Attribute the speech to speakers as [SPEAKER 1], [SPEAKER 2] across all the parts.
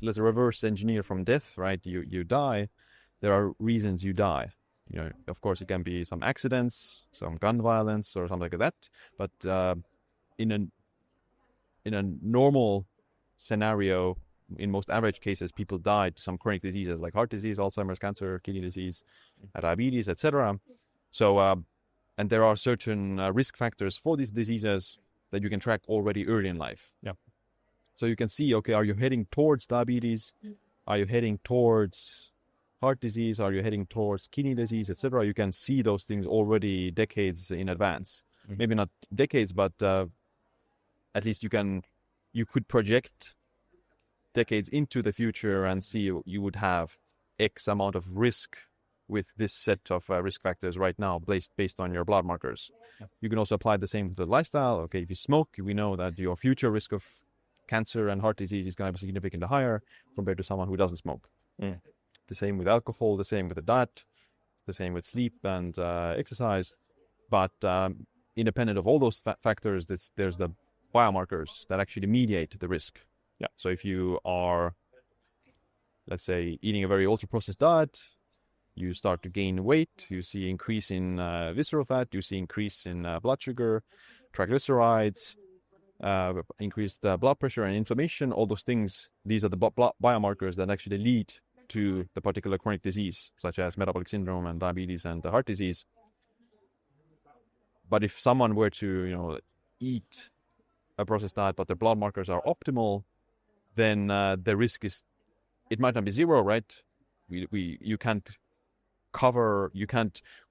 [SPEAKER 1] let's reverse engineer from death, right? You die. There are reasons you die. Of course, it can be some accidents, some gun violence, or something like that. But in a normal scenario, in most average cases, people die to some chronic diseases like heart disease, Alzheimer's, cancer, kidney disease, diabetes, etc. So, and there are certain risk factors for these diseases that you can track already early in life.
[SPEAKER 2] Yeah.
[SPEAKER 1] So you can see, okay, are you heading towards diabetes? Are you heading towards heart disease? Are you heading towards kidney disease, etc.? You can see those things already decades in advance.
[SPEAKER 2] Mm-hmm.
[SPEAKER 1] Maybe not decades, but at least you could project decades into the future and see you would have X amount of risk with this set of risk factors right now based on your blood markers.
[SPEAKER 2] Yeah.
[SPEAKER 1] You can also apply the same to the lifestyle. Okay, if you smoke, we know that your future risk of cancer and heart disease is going to be significantly higher compared to someone who doesn't smoke.
[SPEAKER 2] Mm.
[SPEAKER 1] The same with alcohol, the same with the diet, the same with sleep and exercise. But independent of all those factors, there's the biomarkers that actually mediate the risk.
[SPEAKER 2] Yeah.
[SPEAKER 1] So if you are, let's say, eating a very ultra-processed diet, you start to gain weight, you see increase in visceral fat, you see increase in blood sugar, triglycerides, increased blood pressure and inflammation, all those things. These are the biomarkers that actually lead to the particular chronic disease, such as metabolic syndrome and diabetes and heart disease. But if someone were to, eat a processed diet, but their blood markers are optimal, then the risk it might not be zero, right? You can't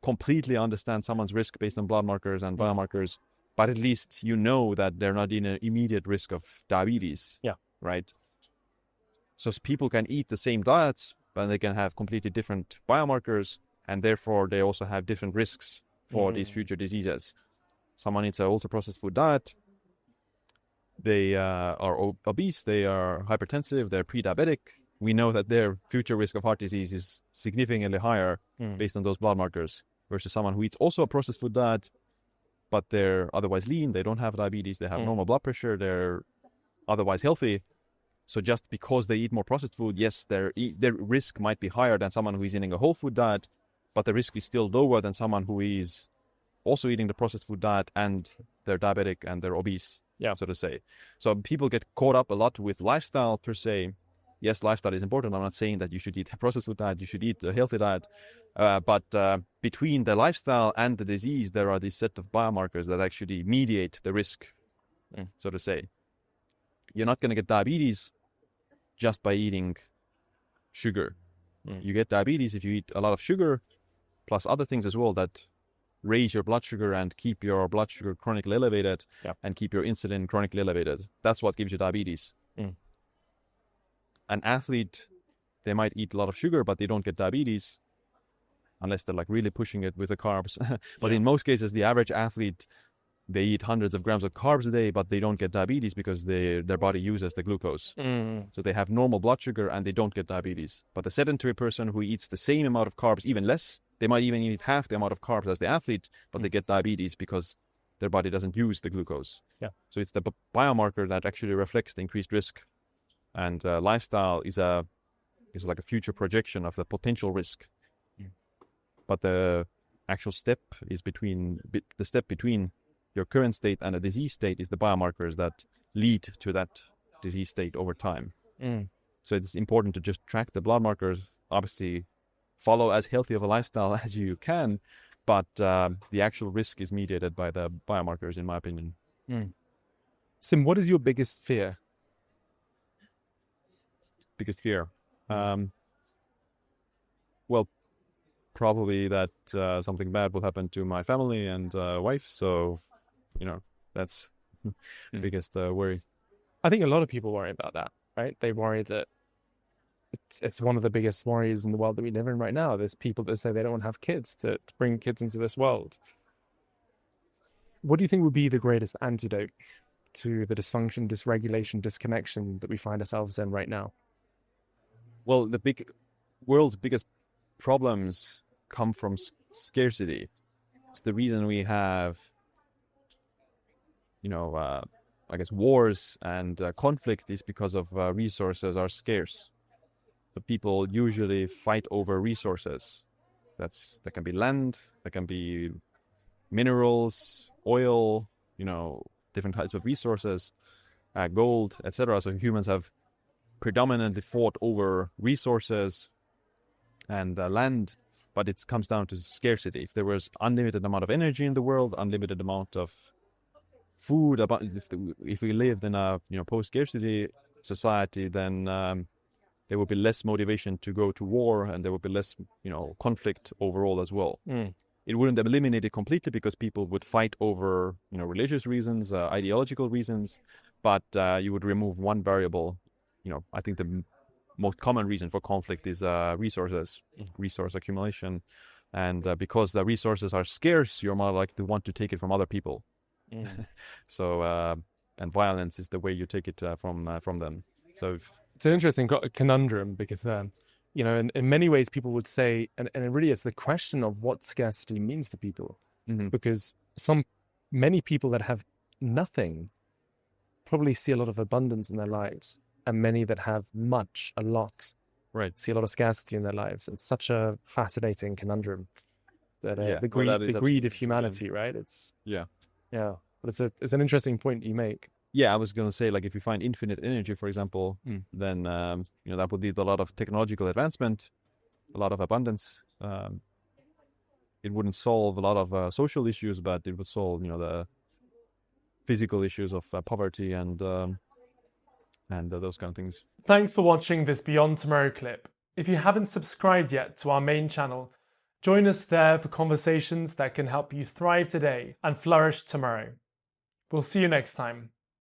[SPEAKER 1] completely understand someone's risk based on blood markers and biomarkers, but at least you know that they're not in an immediate risk of diabetes.
[SPEAKER 2] Yeah.
[SPEAKER 1] Right. So people can eat the same diets, but they can have completely different biomarkers, and therefore they also have different risks for these future diseases. Someone eats an ultra-processed food diet, they are obese, they are hypertensive, they're pre-diabetic. We know that their future risk of heart disease is significantly higher based on those blood markers versus someone who eats also a processed food diet, but they're otherwise lean, they don't have diabetes, they have normal blood pressure, they're otherwise healthy. So just because they eat more processed food, yes, their risk might be higher than someone who is eating a whole food diet, but the risk is still lower than someone who is also eating the processed food diet and they're diabetic and they're obese, so to say. So people get caught up a lot with lifestyle per se. Yes, lifestyle is important. I'm not saying that you should eat a processed food diet, you should eat a healthy diet. But between the lifestyle and the disease, there are this set of biomarkers that actually mediate the risk, so to say. You're not going to get diabetes just by eating sugar. You get diabetes if you eat a lot of sugar, plus other things as well that raise your blood sugar and keep your blood sugar chronically elevated and keep your insulin chronically elevated. That's what gives you diabetes. An athlete, they might eat a lot of sugar, but they don't get diabetes unless they're like really pushing it with the carbs. But in most cases, the average athlete, they eat hundreds of grams of carbs a day, but they don't get diabetes because their body uses the glucose. So they have normal blood sugar and they don't get diabetes. But the sedentary person who eats the same amount of carbs, even less, they might even eat half the amount of carbs as the athlete, but they get diabetes because their body doesn't use the glucose. So it's the biomarker that actually reflects the increased risk. And lifestyle is like a future projection of the potential risk. But the actual step is between your current state and a disease state is the biomarkers that lead to that disease state over time. So it's important to just track the blood markers, obviously follow as healthy of a lifestyle as you can, but the actual risk is mediated by the biomarkers, in my opinion.
[SPEAKER 2] Siim, what is your biggest fear?
[SPEAKER 1] Biggest fear? Well, probably that something bad will happen to my family and wife. So, that's the biggest worry.
[SPEAKER 2] I think a lot of people worry about that, right? They worry that it's one of the biggest worries in the world that we live in right now. There's people that say they don't want to have kids, to bring kids into this world. What do you think would be the greatest antidote to the dysfunction, dysregulation, disconnection that we find ourselves in right now?
[SPEAKER 1] Well, the world's biggest problems come from scarcity. It's the reason we have, I guess, wars and conflict is because of resources are scarce. So people usually fight over resources. That can be land, that can be minerals, oil, different types of resources, gold, etc. So humans have predominantly fought over resources and land, but it comes down to scarcity. If there was unlimited amount of energy in the world, unlimited amount of food, if we lived in a post-scarcity society, then there would be less motivation to go to war, and there would be less conflict overall as well. It wouldn't eliminate it completely because people would fight over religious reasons, ideological reasons, but you would remove one variable. I think the most common reason for conflict is resources, resource accumulation, and because the resources are scarce, you're more likely to want to take it from other people. So and violence is the way you take it from them. So
[SPEAKER 2] it's an interesting conundrum because in many ways people would say, and it really is the question of what scarcity means to people, because many people that have nothing probably see a lot of abundance in their lives, and many that have a lot,
[SPEAKER 1] right,
[SPEAKER 2] see a lot of scarcity in their lives. It's such a fascinating conundrum that the greed of humanity, right? It's but it's an interesting point you make.
[SPEAKER 1] Yeah, I was going to say, like, if you find infinite energy, for example, then that would lead to a lot of technological advancement, a lot of abundance. It wouldn't solve a lot of social issues, but it would solve the physical issues of poverty and those kind of things.
[SPEAKER 2] Thanks for watching this Beyond Tomorrow clip. If you haven't subscribed yet to our main channel, join us there for conversations that can help you thrive today and flourish tomorrow. We'll see you next time.